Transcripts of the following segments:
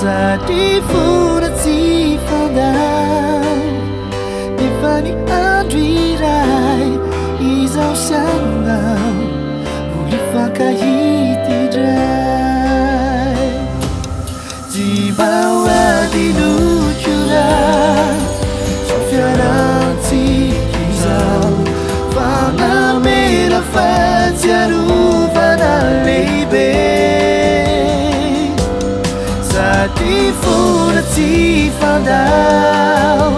Sadi funati fandao Nefani andrirai Izao sanao Ulifakahiti drai Dibawa dinucurai Sofiaranti izao Fana mera faziaruvana leibe Sadi funati fandao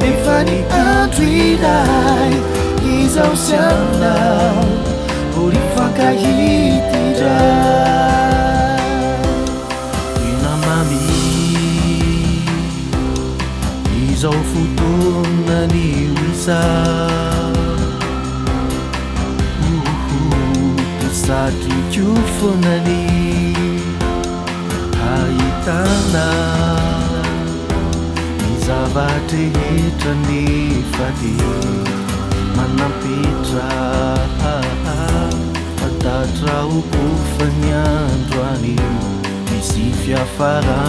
Nefani andrirai Izao sanao Ulifakahiti drai Inamami Izao fotoana ny hoizao Tosatry kiofona ny hahitana Ny zavatra rehetra nefa dia manampetra Fatatra okofa ny andro any misy fiafarana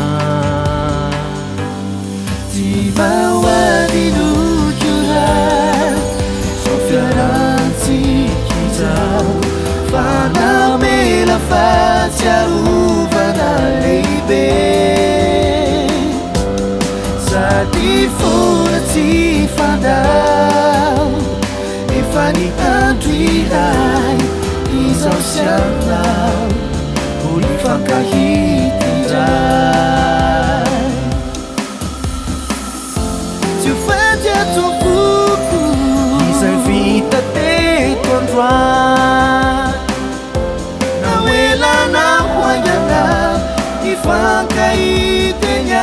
Dibawa dinucurai Sofiarantsika izao Fanamela fatsiarovana lehibe Sady fonatsy fandao Efa ny andro iray Izao sianao Ulifakahity dray Tsy ho faty ato boko Izay vita teto androany Na ela na hoaingana Ifankahiteny any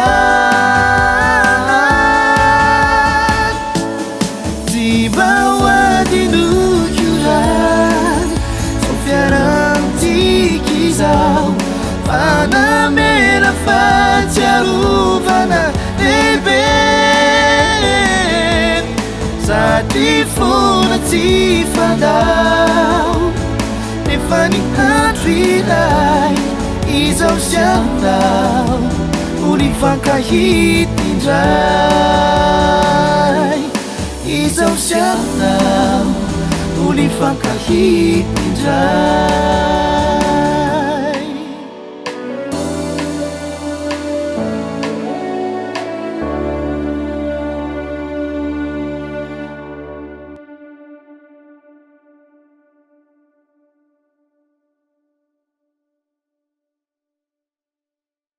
Dibawa dinucurai Sofiarantsika izao Fanamela fatsiarovana lehibe Sady fonatsy fandao Nefa ny andro iray Izao sianao Ulifakahity dray Izao sianao Ulifakahity dray